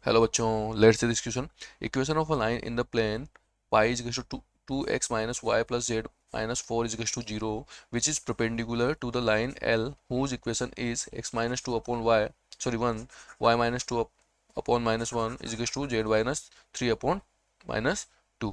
Hello बच्चों, let's see this question. Equation of a line in the plane pi is equal to 2x minus y plus z minus 4 is equal to 0 which is perpendicular to the line L whose equation is x minus 2 upon y, sorry 1, y minus 2 upon minus 1 is equal to z minus 3 upon minus 2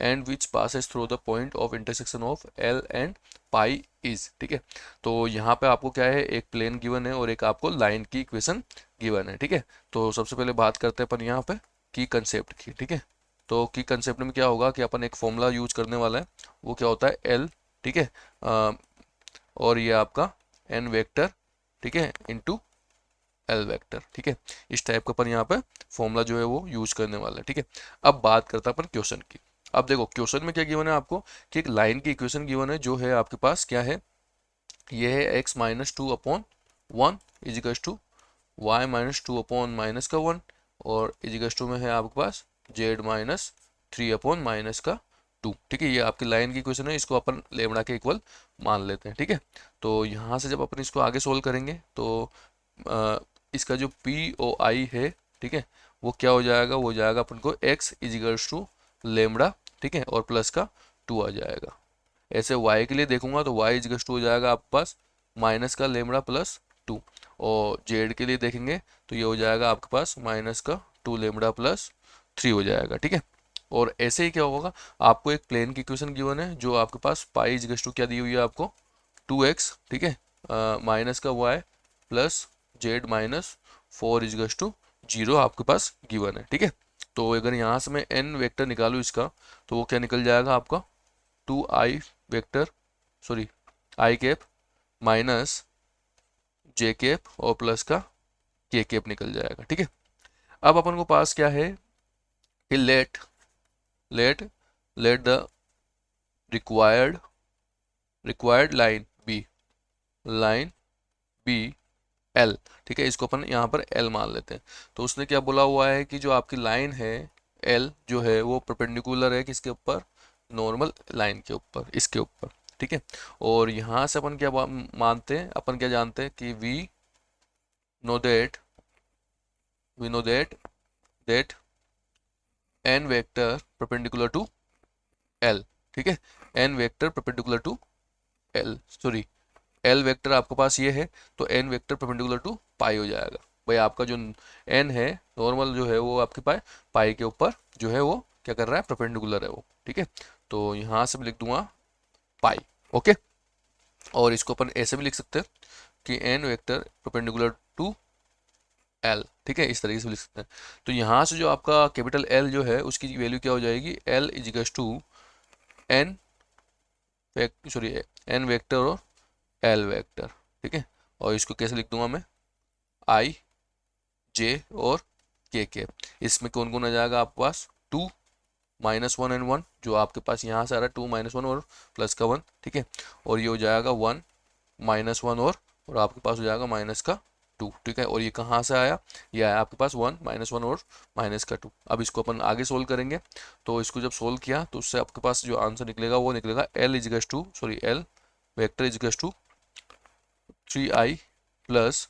and which passes through the point of intersection of L and pi is. ठीक है, तो यहाँ पे आपको क्या है, एक plane given है और एक आपको लाइन की इक्वेशन गिवन है. ठीक है, तो सबसे पहले बात करते हैं अपन यहाँ पे की कंसेप्ट की. ठीक है, तो की कंसेप्ट में क्या होगा कि अपन एक फॉर्मूला यूज करने वाला है. वो क्या होता है, एल. ठीक है, और ये आपका एन वेक्टर. ठीक है, इनटू एल वेक्टर. ठीक है, इस टाइप का अपन यहाँ पे फॉर्मूला जो है वो यूज करने वाला है. ठीक है, अब बात करता है अपन क्वेश्चन की. अब देखो क्वेश्चन में क्या गिवन है आपको कि एक लाइन की इक्वेशन गिवन है जो है आपके पास क्या है, ये है x minus 2 upon 1 equals to y minus 2 upon minus का 1 और इजिकल्स टू में है आपके पास जेड माइनस 3 अपॉन माइनस का 2. ठीक है, ये आपकी लाइन की क्वेश्चन है, इसको अपन लेमड़ा के इक्वल मान लेते हैं. ठीक है, तो यहाँ से जब अपन इसको आगे सोल्व करेंगे तो इसका जो पी ओ आई है, ठीक है, वो क्या हो जाएगा, वो हो जाएगा अपन को एक्स इजिकल्स टू लेमड़ा. ठीक है, और प्लस का 2 आ जाएगा. ऐसे y के लिए देखूंगा तो y इजिकल्स टू हो जाएगा आपके पास माइनस का लेमड़ा प्लस 2. और z के लिए देखेंगे तो ये हो जाएगा आपके पास माइनस का 2 लेमड़ा प्लस 3 हो जाएगा. ठीक है, और ऐसे ही क्या होगा, आपको एक प्लेन की इक्वेशन गिवन है जो आपके पास पाई इजिकल्स टू क्या दी हुई है आपको 2x. ठीक है, माइनस का y plus z minus 4 equals to 0 आपके पास गिवन है. ठीक है, तो अगर यहाँ से मैं n वेक्टर निकालूँ इसका तो वो क्या निकल जाएगा आपका 2i vector, sorry I cap minus J cap और प्लस का के कैप निकल जाएगा. ठीक है, अब अपन को पास क्या है कि let let let the required line be L. ठीक है, इसको अपन यहाँ पर एल मान लेते हैं. तो उसने क्या बोला हुआ है कि जो आपकी लाइन है एल जो है वो परपेंडिकुलर है किसके ऊपर, नॉर्मल लाइन के ऊपर, इसके ऊपर. ठीक है, और यहाँ से अपन क्या मानते हैं, अपन क्या जानते हैं कि know that we know that n vector perpendicular to L. ठीक है, n vector perpendicular to L, sorry L vector आपके पास ये है तो n vector perpendicular to pi हो जाएगा. भाई आपका जो एन है नॉर्मल जो है वो आपके पाई के ऊपर जो है वो क्या कर रहा है, परपेंडिकुलर है वो. ठीक है, तो यहाँ से मैं लिख दूंगा पाई. ओके, और इसको अपन ऐसे भी लिख सकते हैं कि n vector perpendicular to L. ठीक है, इस तरीके से लिख सकते हैं. तो यहाँ से जो आपका कैपिटल एल जो है उसकी वैल्यू क्या हो जाएगी, L equals to n sorry n vector और एल वेक्टर. ठीक है, और इसको कैसे लिख दूंगा मैं, आई जे और के के. इसमें कौन कौन आ जाएगा आपके पास, 2 माइनस 1 एंड 1 जो आपके पास यहाँ से आ रहा है 2 माइनस 1 और प्लस का 1. ठीक है, और ये हो जाएगा 1 माइनस 1 और आपके पास हो जाएगा माइनस का 2. ठीक है, और ये कहाँ से आया, ये आया आपके पास 1 माइनस 1 और माइनस का 2. अब इसको अपन आगे सोल्व करेंगे तो इसको जब सोल्व किया तो उससे आपके पास जो आंसर निकलेगा वो निकलेगा L equals to, sorry L vector equals to 3i plus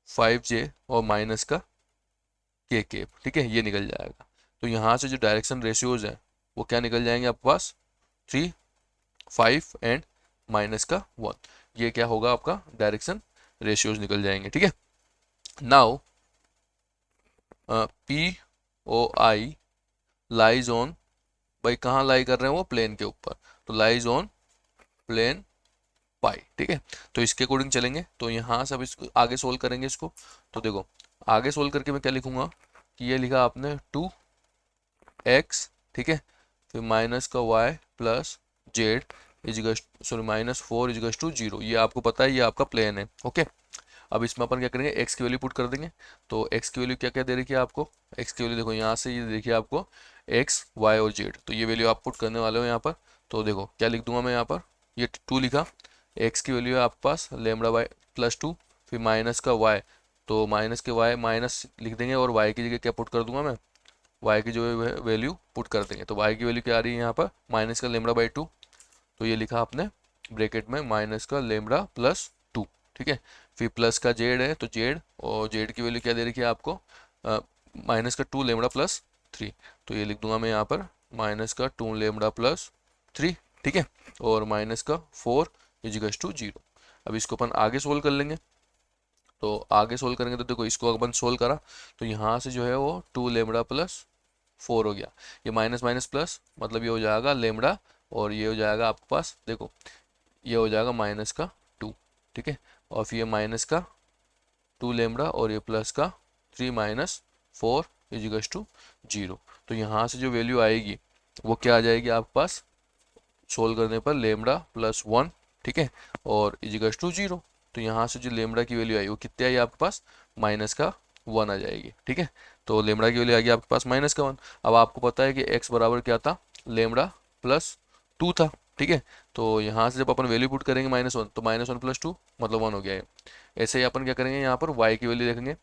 5j और माइनस का के केप. ठीक है, ये निकल जाएगा. तो यहाँ से जो डायरेक्शन रेशियोज हैं वो क्या निकल जाएंगे आपके पास, 3, 5 एंड माइनस का 1. ये क्या होगा आपका डायरेक्शन रेशियोज निकल जाएंगे. ठीक है, now P O I lies on, भाई कहाँ लाई कर रहे हैं वो, प्लेन के ऊपर, तो लाइज ऑन प्लेन पाई. ठीक है, तो इसके अकॉर्डिंग चलेंगे. तो यहाँ से अब इसको आगे सोल्व करेंगे इसको. तो देखो आगे सोल्व करके मैं क्या लिखूंगा कि ये लिखा आपने 2x. ठीक है, फिर माइनस का y plus z equals, sorry minus 4 equals to 0. ये आपको पता है ये आपका प्लेन है. ओके, अब इसमें अपन क्या करेंगे, x की वैल्यू पुट कर देंगे. तो x की वैल्यू क्या क्या दे रखी है आपको, x की वैल्यू देखो यहाँ से ये देखिए आपको x y और z, तो ये वैल्यू आप पुट करने वाले हो यहाँ पर. तो देखो क्या लिख दूंगा मैं यहाँ पर, ये 2 लिखा, x की वैल्यू है आपके पास लेमड़ा y प्लस 2, फिर माइनस का y, तो माइनस के y माइनस लिख देंगे और y की जगह क्या पुट कर दूंगा मैं, y की जो वैल्यू पुट कर देंगे. तो y की वैल्यू क्या आ रही है यहाँ पर, माइनस का लेमड़ा बाई 2, तो ये लिखा आपने ब्रैकेट में माइनस का लेमड़ा प्लस 2. ठीक है, फिर प्लस का जेड है तो जेड, और जेड की वैल्यू क्या दे रखी है आपको, माइनस का 2 लेमड़ा प्लस 3, तो ये लिख दूंगा मैं यहाँ पर माइनस का 2 लेमड़ा प्लस 3, ठीक है, और माइनस का 4 इजिकल्स टू 0। अब इसको अपन आगे सोल्व कर लेंगे, तो आगे सोल्व करेंगे तो देखो इसको अपन सोल्व करा तो यहाँ से जो है वो 2 लेमड़ा प्लस 4 हो गया, ये माइनस माइनस प्लस मतलब ये हो जाएगा लेमड़ा, और ये हो जाएगा आपके पास देखो ये हो जाएगा माइनस का 2, ठीक है, और फिर ये माइनस का 2 लेमड़ा और ये प्लस का 3 माइनस 4 इजिकल्स टू 0। तो यहाँ से जो वैल्यू आएगी वो क्या आ जाएगी आपके पास सोल्व करने पर लेमड़ा प्लस 1, ठीक है, और इजिकल्स टू 0। तो यहाँ से जो लेमड़ा की वैल्यू आई वो कितनी आई आपके पास माइनस का 1 आ जाएगी, ठीक है, तो लेमड़ा की वैल्यू आ गई आपके पास माइनस का 1। अब आपको पता है कि x बराबर क्या था, लेमड़ा प्लस 2 था, ठीक है, तो यहाँ से जब अपन वैल्यू पुट करेंगे -1 तो -1 प्लस 2 मतलब 1 हो गया है। ऐसे ही अपन क्या करेंगे यहाँ पर y की वैल्यू देखेंगे,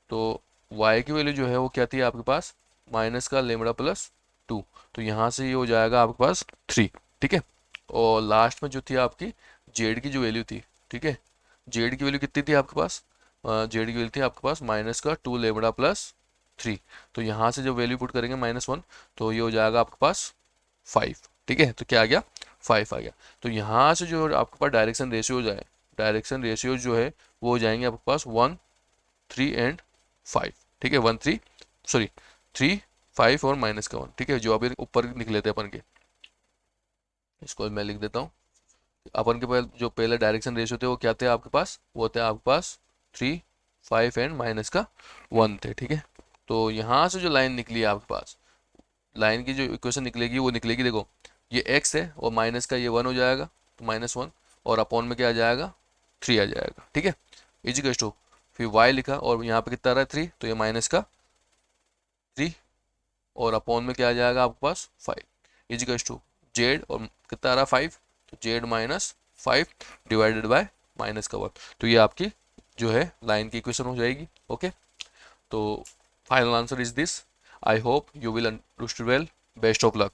तो y की वैल्यू जो है वो क्या थी आपके पास माइनस का लेमड़ा प्लस 2, तो यहाँ से ये हो जाएगा आपके पास 3, ठीक है, और लास्ट में जो थी आपकी जेड की जो वैल्यू थी, ठीक है, जेड की वैल्यू कितनी थी आपके पास, जेड की वैल्यू थी आपके पास माइनस का 2 लेमड़ा प्लस 3, तो यहाँ से जब वैल्यू पुट करेंगे -1 तो ये हो जाएगा आपके पास 5, ठीक है, तो क्या आ गया 5 आ गया। तो यहाँ से जो आपके पास डायरेक्शन रेशियोज है, डायरेक्शन रेशियोज जो है वो हो जाएंगे आपके पास 1 3 एंड 5, ठीक है, 1 3 सॉरी 3 5 और माइनस का 1, ठीक है, जो अभी ऊपर निकले थे अपन के, इसको मैं लिख देता हूँ। अपन के पास जो पहले डायरेक्शन रेशियो थे वो क्या थे आपके पास, वो थे आपके पास 3 5 एंड माइनस का 1 थे, ठीक है। तो यहाँ से जो लाइन निकली है आपके पास, लाइन की जो इक्वेशन निकलेगी वो निकलेगी देखो ये x है और माइनस का ये 1 हो जाएगा तो -1 और अपॉन में क्या आ जाएगा 3 आ जाएगा, ठीक है, इजिकल्स टू फिर y लिखा और यहाँ पे कितना आ रहा है 3 तो ये माइनस का 3 और अपॉन में क्या आ जाएगा आपके पास 5 इजिकल्स टू जेड और कितना आ रहा है 5 तो जेड -5 डिवाइडेड बाय माइनस का 1, तो ये आपकी जो है लाइन की इक्वेशन हो जाएगी। ओके, तो final answer is this. I hope you will understand well. Best of luck.